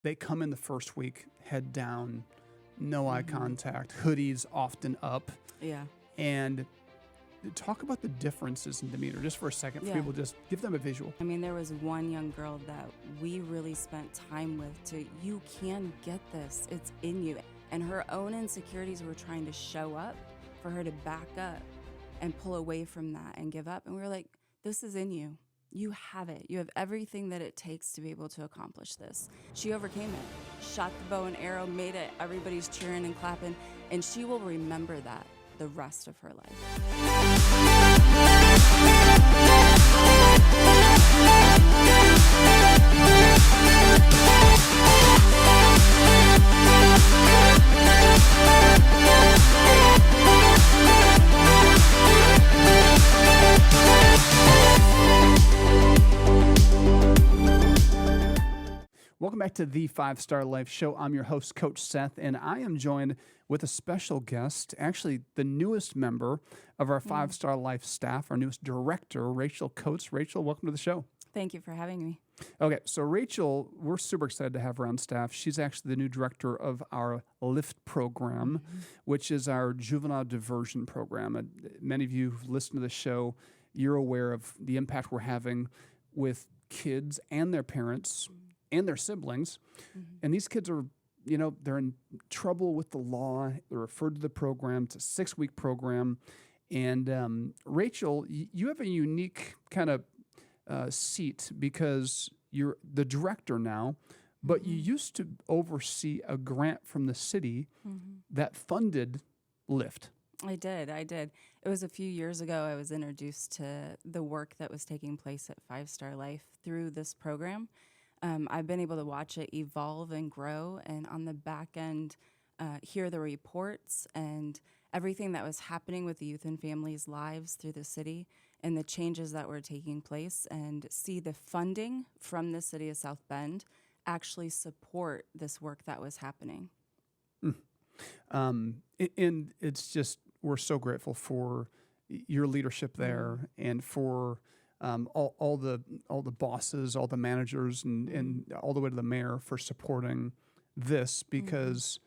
they come in the first week, head down, no eye contact, hoodies often up. Yeah. And talk about the differences in demeanor just for a second for people, just give them a visual. I mean, there was one young girl that we really spent time with you can get this, it's in you. And her own insecurities were trying to show up for her to back up and pull away from that and give up. And we were like, this is in you. You have it. You have everything that it takes to be able to accomplish this. She overcame it, shot the bow and arrow, made it. Everybody's cheering and clapping. And she will remember that the rest of her life. Welcome back to the 5-Star Life Show. I'm your host, Coach Seth, and I am joined with a special guest, actually the newest member of our 5-Star Life staff, our newest director, Rachael Coates. Rachel, welcome to the show. Thank you for having me. Okay, so Rachael, we're super excited to have her on staff. She's actually the new director of our LIFT program, which is our juvenile diversion program. And many of you who've listened to the show, you're aware of the impact we're having with kids and their parents and their siblings. And these kids are, they're in trouble with the law. They're referred to the program. It's a 6-week program. And Rachael, you have a unique kind of seat because you're the director now, but you used to oversee a grant from the city that funded LIFT. I did. It was a few years ago I was introduced to the work that was taking place at 5-Star Life through this program. I've been able to watch it evolve and grow, and on the back end, hear the reports and everything that was happening with the youth and families' lives through the city and the changes that were taking place, and see the funding from the city of South Bend actually support this work that was happening. And it's just, we're so grateful for your leadership there and for all the bosses, all the managers, and all the way to the mayor for supporting this, because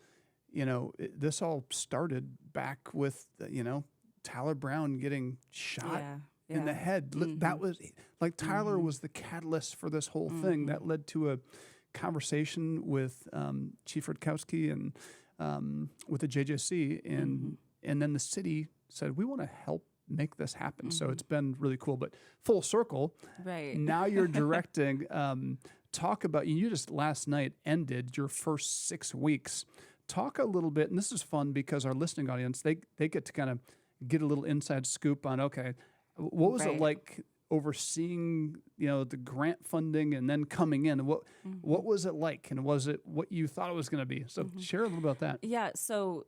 this all started back with Tyler Brown getting shot in the head. That was like Tyler was the catalyst for this whole thing that led to a conversation with Chief Rutkowski and with the JJC, and then the city said, we want to help make this happen. So it's been really cool. But full circle, right now you're directing. Talk about, you just last night ended your first 6 weeks. Talk a little bit, and this is fun because our listening audience, they get to kind of get a little inside scoop on, okay, what was it like overseeing, the grant funding and then coming in? What was it like, and was it what you thought it was going to be? So share a little about that. Yeah, so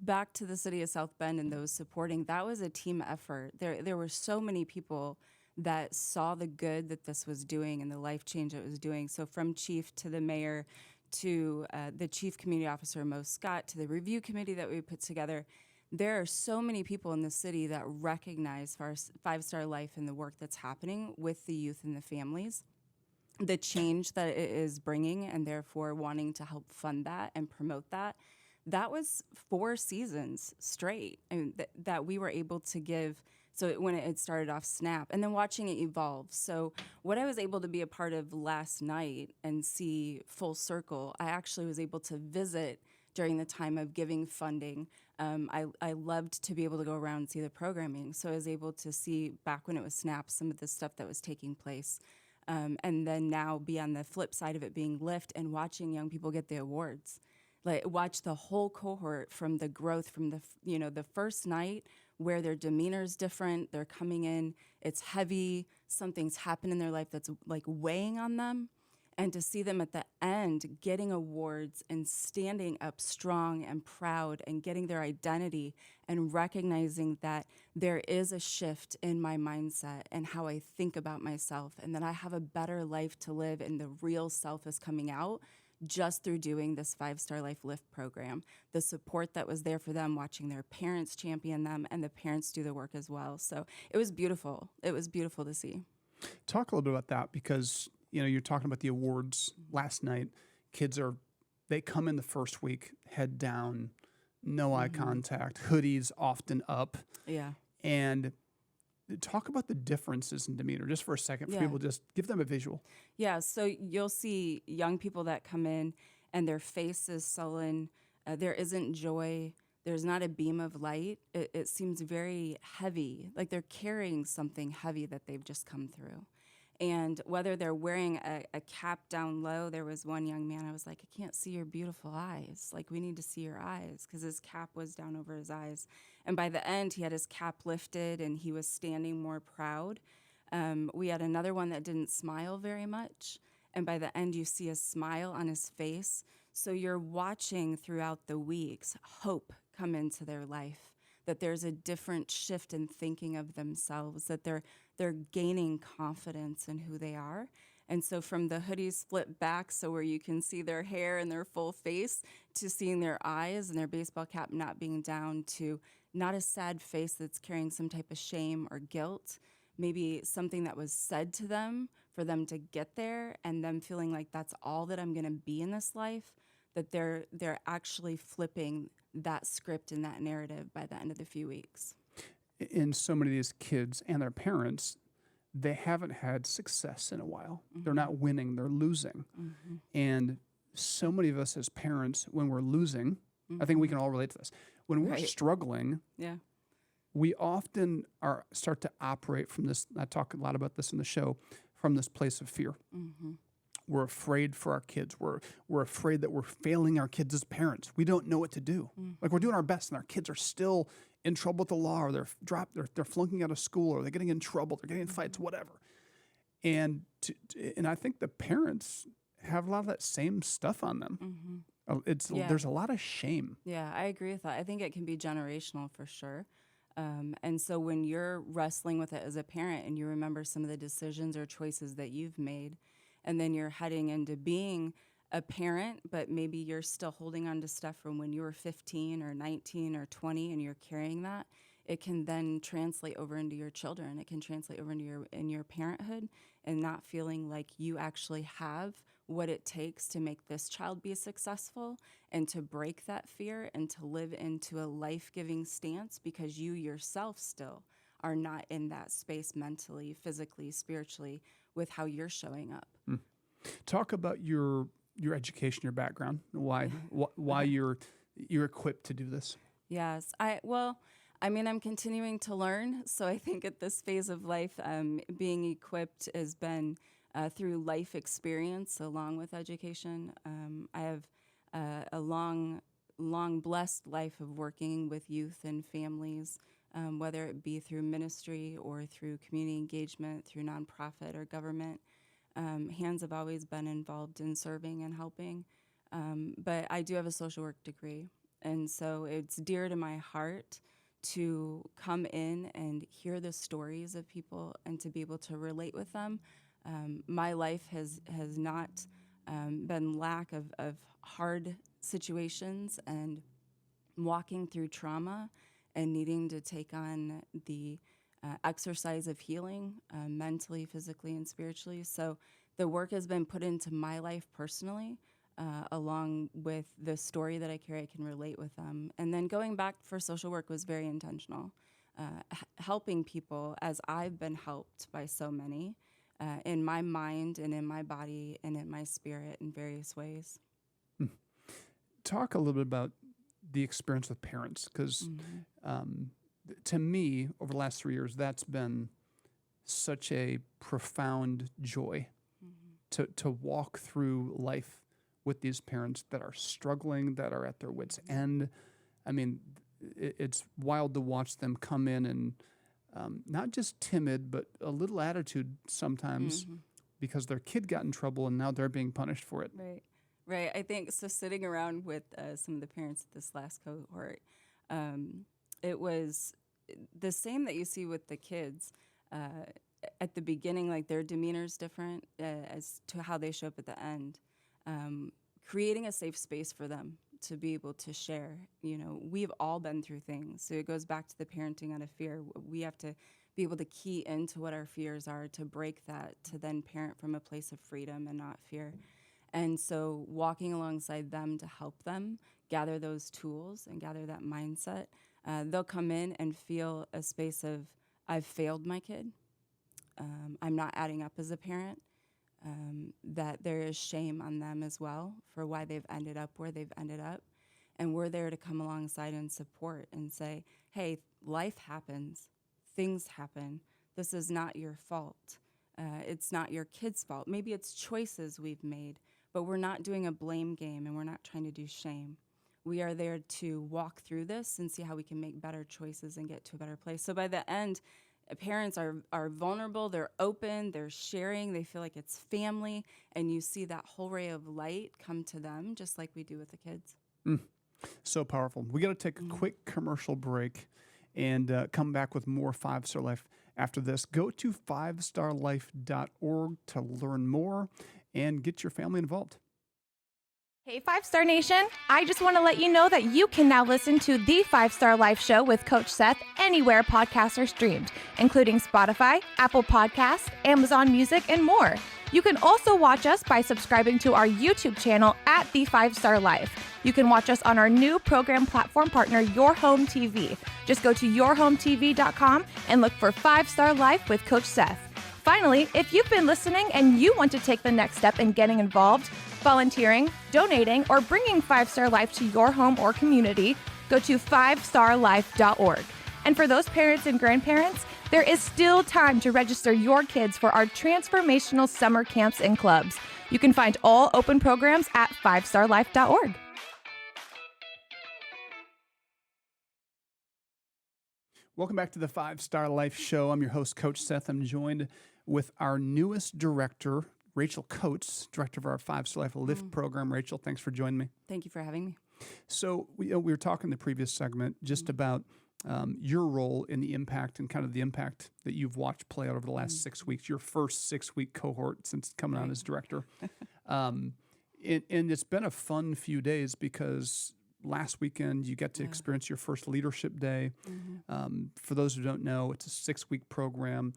back to the city of South Bend and those supporting, that was a team effort. There were so many people that saw the good that this was doing and the life change it was doing. So from chief to the mayor to the chief community officer, Mo Scott, to the review committee that we put together, there are so many people in the city that recognize 5-Star Life and the work that's happening with the youth and the families, the change that it is bringing, and therefore wanting to help fund that and promote that. That was 4 seasons straight, and that we were able to give. So when it started off SNAP, and then watching it evolve. So what I was able to be a part of last night and see full circle, I actually was able to visit during the time of giving funding. I loved to be able to go around and see the programming. So I was able to see back when it was SNAP, some of the stuff that was taking place. And then now be on the flip side of it being LIFT and watching young people get the awards. Like watch the whole cohort from the growth from the first night where their demeanor is different. They're coming in, it's heavy, something's happened in their life that's like weighing on them. And to see them at the end getting awards and standing up strong and proud and getting their identity and recognizing that there is a shift in my mindset and how I think about myself, and that I have a better life to live and the real self is coming out just through doing this 5-Star Life LIFT program. The support that was there for them, watching their parents champion them and the parents do the work as well. So it was beautiful. It was beautiful to see. Talk a little bit about that, because you're talking about the awards last night. they come in the first week, head down, no eye contact, hoodies often up. Yeah. And talk about the differences in demeanor just for a second for people, just give them a visual. Yeah, so you'll see young people that come in and their face is sullen. There isn't joy. There's not a beam of light. It seems very heavy, like they're carrying something heavy that they've just come through. And whether they're wearing a cap down low, there was one young man, I was like, I can't see your beautiful eyes. Like, we need to see your eyes, because his cap was down over his eyes. And by the end, he had his cap lifted and he was standing more proud. We had another one that didn't smile very much. And by the end, you see a smile on his face. So you're watching throughout the weeks hope come into their life, that there's a different shift in thinking of themselves, that they're gaining confidence in who they are. And so from the hoodies flip back, so where you can see their hair and their full face, to seeing their eyes and their baseball cap not being down, to not a sad face that's carrying some type of shame or guilt, maybe something that was said to them for them to get there, and them feeling like that's all that I'm going to be in this life, that they're actually flipping that script and that narrative by the end of the few weeks. In so many of these kids and their parents, they haven't had success in a while. They're not winning, they're losing. And so many of us as parents, when we're losing, I think we can all relate to this. When we're struggling, we often start to operate from this, I talk a lot about this in the show, from this place of fear. We're afraid for our kids. We're afraid that we're failing our kids as parents. We don't know what to do. Like, we're doing our best, and our kids are still in trouble with the law, or they're flunking out of school, or they're getting in trouble, they're getting in fights, whatever. And I think the parents have a lot of that same stuff on them. There's a lot of shame. Yeah, I agree with that. I think it can be generational for sure. And so when you're wrestling with it as a parent and you remember some of the decisions or choices that you've made, and then you're heading into being a parent, but maybe you're still holding on to stuff from when you were 15 or 19 or 20, and you're carrying that, it can then translate over into your children. It can translate over into your parenthood, and not feeling like you actually have what it takes to make this child be successful, and to break that fear and to live into a life-giving stance, because you yourself still are not in that space mentally, physically, spiritually, with how you're showing up. Talk about your education, your background, why you're equipped to do this. Yes, I'm continuing to learn. So I think at this phase of life, being equipped has been through life experience along with education. I have a long, blessed life of working with youth and families, whether it be through ministry or through community engagement, through nonprofit or government. Hands have always been involved in serving and helping. But I do have a social work degree. And so it's dear to my heart to come in and hear the stories of people and to be able to relate with them. My life has not been lack of hard situations and walking through trauma and needing to take on the exercise of healing mentally, physically, and spiritually. So the work has been put into my life personally, along with the story that I carry. I can relate with them. And then going back for social work was very intentional, helping people as I've been helped by so many, in my mind and in my body and in my spirit in various ways. Talk a little bit about the experience with parents, because to me, over the last 3 years, that's been such a profound joy to walk through life with these parents that are struggling, that are at their wits' end. I mean, it's wild to watch them come in and not just timid, but a little attitude sometimes because their kid got in trouble and now they're being punished for it. Right. I think so. Sitting around with some of the parents at this last cohort, it was the same that you see with the kids. At the beginning, like, their demeanor is different as to how they show up at the end. Creating a safe space for them to be able to share. You know, we've all been through things. So it goes back to the parenting out of fear. We have to be able to key into what our fears are, to break that, to then parent from a place of freedom and not fear. And so walking alongside them to help them gather those tools and gather that mindset, they'll come in and feel a space of, I've failed my kid. I'm not adding up as a parent. That there is shame on them as well for why they've ended up where they've ended up. And we're there to come alongside and support and say, hey, life happens, things happen. This is not your fault. It's not your kid's fault. Maybe it's choices we've made, but we're not doing a blame game and we're not trying to do shame. We are there to walk through this and see how we can make better choices and get to a better place. So by the end, parents are vulnerable, they're open, they're sharing, they feel like it's family, and you see that whole ray of light come to them just like we do with the kids. So powerful. We got to take a quick commercial break and come back with more 5-Star Life after this. Go to 5starlife.org to learn more and get your family involved. Hey, 5-Star Nation. I just want to let you know that you can now listen to the 5-Star Life Show with Coach Seth anywhere podcasts are streamed, including Spotify, Apple Podcasts, Amazon Music, and more. You can also watch us by subscribing to our YouTube channel at The 5-Star Life. You can watch us on our new program platform partner, Your Home TV. Just go to yourhometv.com and look for 5-Star Life with Coach Seth. Finally, if you've been listening and you want to take the next step in getting involved, volunteering, donating, or bringing 5-Star Life to your home or community, go to 5starlife.org. And for those parents and grandparents, there is still time to register your kids for our transformational summer camps and clubs. You can find all open programs at 5starlife.org. Welcome back to the 5-Star Life Show. I'm your host, Coach Seth. I'm joined with our newest director, Rachael Coates, director of our 5-Star Life Lift program. Rachel, thanks for joining me. Thank you for having me. So we were talking in the previous segment just about your role in the impact and kind of the impact that you've watched play out over the last 6 weeks, your first 6-week cohort since coming on as director. And it's been a fun few days because last weekend you get to experience your first leadership day. For those who don't know, it's a 6-week program,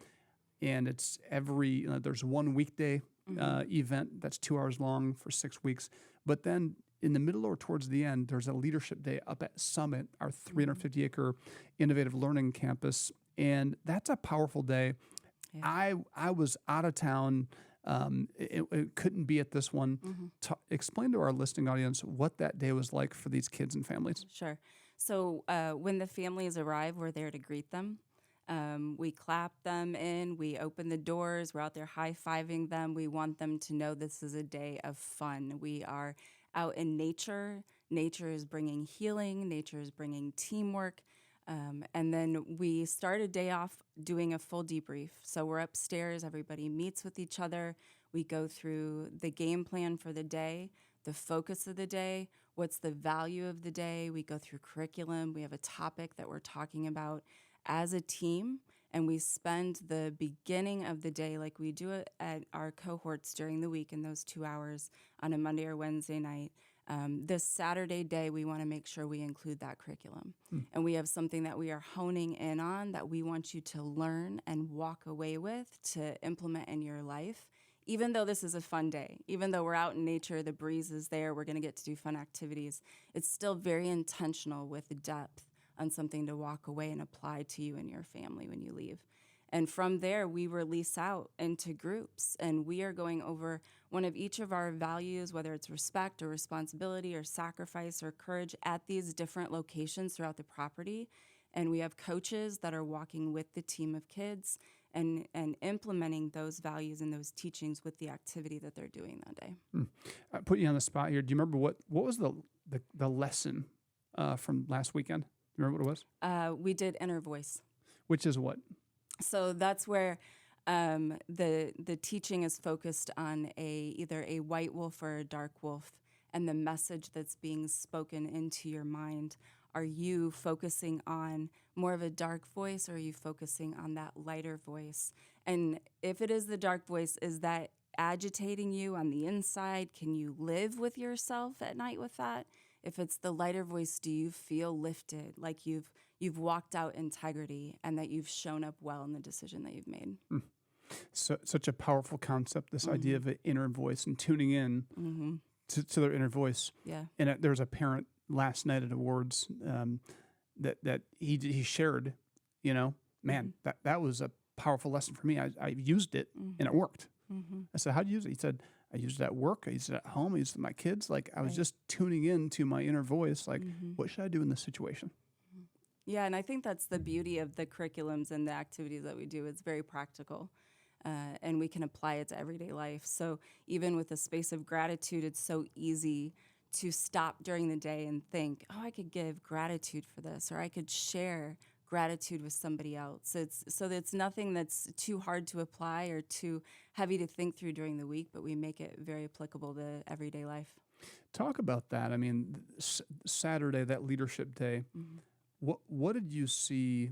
and it's there's one weekday event that's 2 hours long for 6 weeks. But then in the middle or towards the end, there's a leadership day up at Summit, our 350-acre innovative learning campus. And that's a powerful day. Yeah. I was out of town. It couldn't be at this one. Explain to our listening audience what that day was like for these kids and families. Sure. So when the families arrive, we're there to greet them. We clap them in, we open the doors, we're out there high-fiving them. We want them to know this is a day of fun. We are out in nature. Nature is bringing healing. Nature is bringing teamwork. And then we start a day off doing a full debrief. So we're upstairs, everybody meets with each other. We go through the game plan for the day, the focus of the day, what's the value of the day. We go through curriculum. We have a topic that we're talking about as a team, and we spend the beginning of the day like we do it at our cohorts during the week in those 2 hours on a Monday or Wednesday night. This Saturday day, we want to make sure we include that curriculum. And we have something that we are honing in on that we want you to learn and walk away with to implement in your life. Even though this is a fun day, even though we're out in nature, the breeze is there, we're going to get to do fun activities, it's still very intentional with depth on something to walk away and apply to you and your family when you leave. And from there, we release out into groups, and we are going over one of each of our values, whether it's respect or responsibility or sacrifice or courage, at these different locations throughout the property. And we have coaches that are walking with the team of kids and implementing those values and those teachings with the activity that they're doing that day. I put you on the spot here. Do you remember what was the lesson from last weekend? Do you remember what it was? We did inner voice. Which is what? So that's where the teaching is focused on either a white wolf or a dark wolf, and the message that's being spoken into your mind. Are you focusing on more of a dark voice, or are you focusing on that lighter voice? And if it is the dark voice, is that agitating you on the inside? Can you live with yourself at night with that? If it's the lighter voice, do you feel lifted, like you've walked out integrity and that you've shown up well in the decision that you've made? Such a powerful concept, this idea of an inner voice and tuning in to their inner voice. Yeah. And there was a parent last night at awards that he shared, man, that was a powerful lesson for me. I used it and it worked. I said, how'd you use it? He said, I used it at work. I used it at home. I used it with my kids. Like I was just tuning in to my inner voice. Like, what should I do in this situation? Yeah, and I think that's the beauty of the curriculums and the activities that we do. It's very practical, and we can apply it to everyday life. So even with the space of gratitude, it's so easy to stop during the day and think, oh, I could give gratitude for this, or I could share gratitude with somebody else. It's nothing that's too hard to apply or too heavy to think through during the week, but we make it very applicable to everyday life. Talk about that. I mean, Saturday, that leadership day, what did you see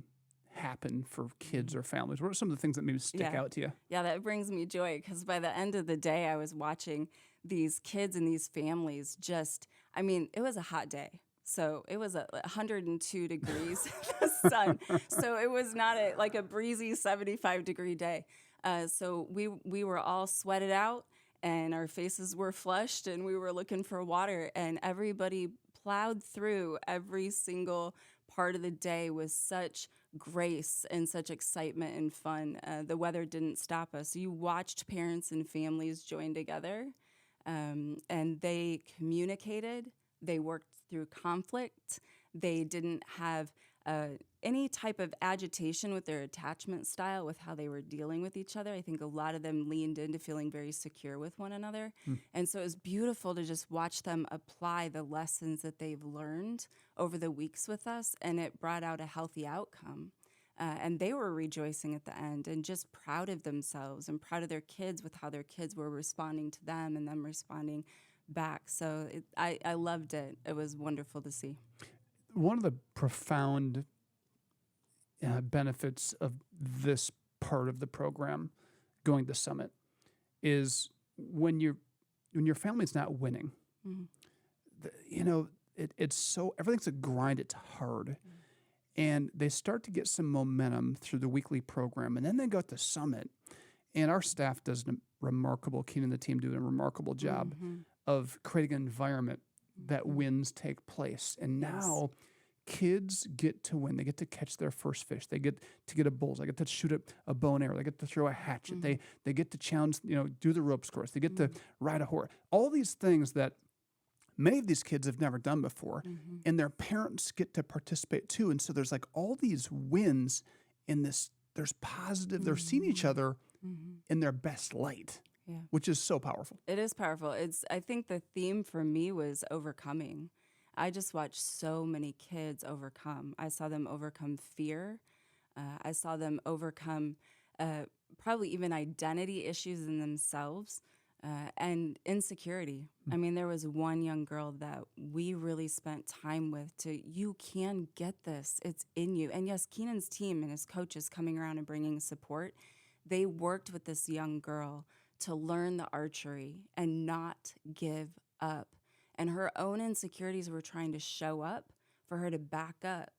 happen for kids or families? What are some of the things that maybe stick out to you? Yeah, that brings me joy because by the end of the day, I was watching these kids and these families it was a hot day. So it was 102 degrees in the sun. So it was not a breezy 75-degree day. So we were all sweated out and our faces were flushed and we were looking for water, and everybody plowed through every single part of the day with such grace and such excitement and fun. The weather didn't stop us. You watched parents and families join together, and they communicated. They worked through conflict. They didn't have any type of agitation with their attachment style, with how they were dealing with each other. I think a lot of them leaned into feeling very secure with one another. And so it was beautiful to just watch them apply the lessons that they've learned over the weeks with us, and it brought out a healthy outcome. And they were rejoicing at the end and just proud of themselves and proud of their kids with how their kids were responding to them and them responding back. So I loved it. It was wonderful to see. One of the profound benefits of this part of the program, going to Summit, is when your family's not winning. It's so, everything's a grind. It's hard. And they start to get some momentum through the weekly program, and then they go to Summit. And our staff does a remarkable, Keenan and the team do a remarkable job of creating an environment that wins take place. And now kids get to win. They get to catch their first fish. They get to get a bullseye. They get to shoot a bow and arrow. They get to throw a hatchet. They get to challenge, do the ropes course. They get to ride a horse. All these things that many of these kids have never done before, and their parents get to participate too. And so there's like all these wins in this. There's positive. They're seeing each other in their best light, which is so powerful. It is powerful. I think the theme for me was overcoming. I just watched so many kids overcome. I saw them overcome fear. I saw them overcome probably even identity issues in themselves. And insecurity. I mean, there was one young girl that we really spent time with you can get this. It's in you. And yes, Keenan's team and his coaches coming around and bringing support, they worked with this young girl to learn the archery and not give up. And her own insecurities were trying to show up for her to back up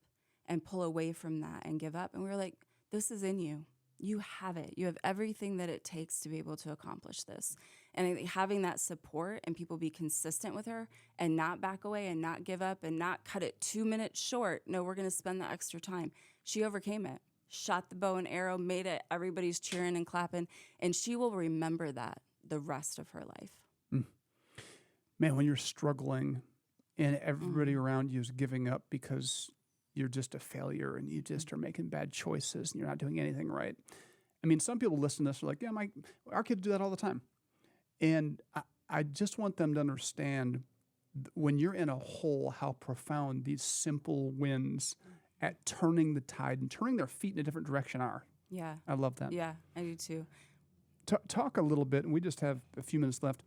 and pull away from that and give up. And we were like, this is in you. You have it. You have everything that it takes to be able to accomplish this. And I think having that support and people be consistent with her and not back away and not give up and not cut it 2 minutes short. No, we're going to spend the extra time. She overcame it, shot the bow and arrow, made it. Everybody's cheering and clapping. And she will remember that the rest of her life. Man, when you're struggling and everybody around you is giving up because you're just a failure and you just are making bad choices and you're not doing anything right. I mean, some people listen to this are like, yeah, our kids do that all the time. And I just want them to understand when you're in a hole, how profound these simple wins at turning the tide and turning their feet in a different direction are. Yeah. I love that. Yeah, I do too. Talk a little bit, and we just have a few minutes left.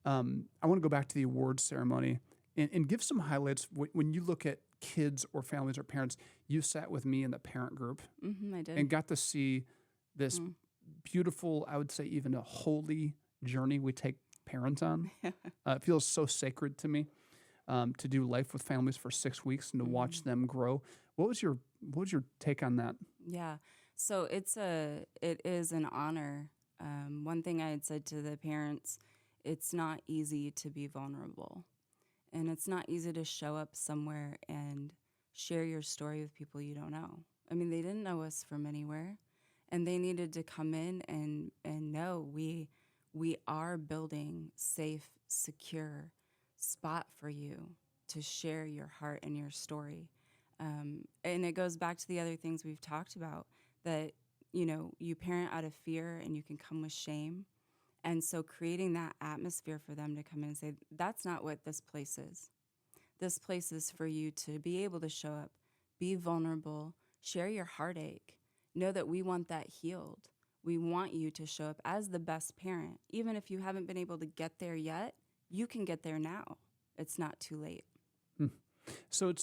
I want to go back to the awards ceremony and give some highlights. When you look at kids or families or parents, you sat with me in the parent group I did. and got to see this beautiful, I would say even a holy journey we take parents on. It feels so sacred to me to do life with families for 6 weeks and to watch them grow. What was your take on that? Yeah. So it is an honor. One thing I had said to the parents, it's not easy to be vulnerable, and it's not easy to show up somewhere and share your story with people you don't know. I mean, they didn't know us from anywhere, and they needed to come in and know we are building safe, secure spot for you to share your heart and your story. And it goes back to the other things we've talked about, that, you parent out of fear and you can come with shame. And so creating that atmosphere for them to come in and say, that's not what this place is. This place is for you to be able to show up, be vulnerable, share your heartache, know that we want that healed. We want you to show up as the best parent. Even if you haven't been able to get there yet, you can get there now. It's not too late. So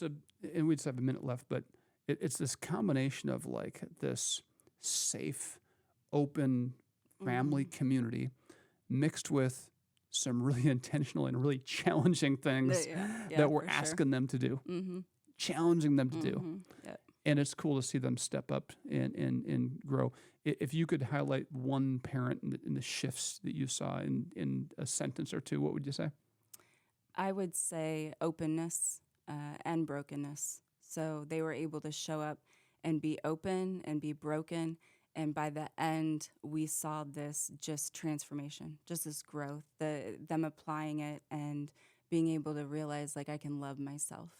and we just have a minute left, but it's this combination of like this safe, open family community mixed with some really intentional and really challenging things that we're asking them to do, challenging them to do. Yep. And it's cool to see them step up and grow. If you could highlight one parent in the shifts that you saw in a sentence or two, what would you say? I would say openness and brokenness. So they were able to show up and be open and be broken. And by the end, we saw this just transformation, just this growth, them applying it and being able to realize, like, I can love myself.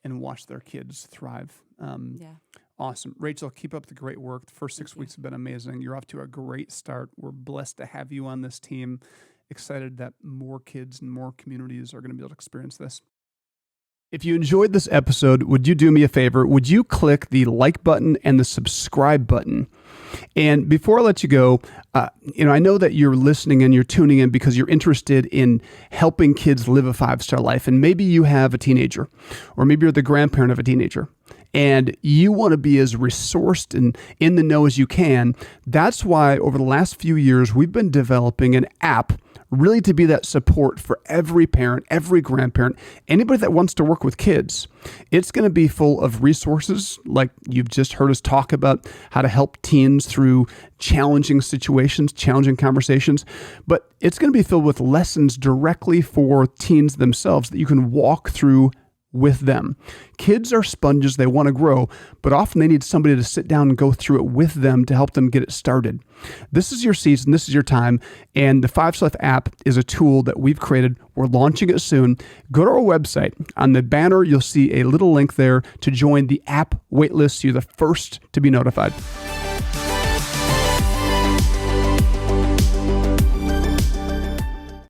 And watch their kids thrive. Yeah. Awesome. Rachel, keep up the great work. The first 6 weeks have been amazing. You're off to a great start. We're blessed to have you on this team. Excited that more kids and more communities are going to be able to experience this. If you enjoyed this episode, would you do me a favor? Would you click the like button and the subscribe button? And before I let you go, I know that you're listening and you're tuning in because you're interested in helping kids live a 5-star life. And maybe you have a teenager, or maybe you're the grandparent of a teenager, and you want to be as resourced and in the know as you can. That's why over the last few years, we've been developing an app really to be that support for every parent, every grandparent, anybody that wants to work with kids. It's going to be full of resources, like you've just heard us talk about how to help teens through challenging situations, challenging conversations, but it's going to be filled with lessons directly for teens themselves that you can walk through with them. Kids are sponges, they want to grow, but often they need somebody to sit down and go through it with them to help them get it started. This is your season, this is your time, and the 5-Star Life app is a tool that we've created. We're launching it soon. Go to our website. On the banner, you'll see a little link there to join the app waitlist so you're the first to be notified.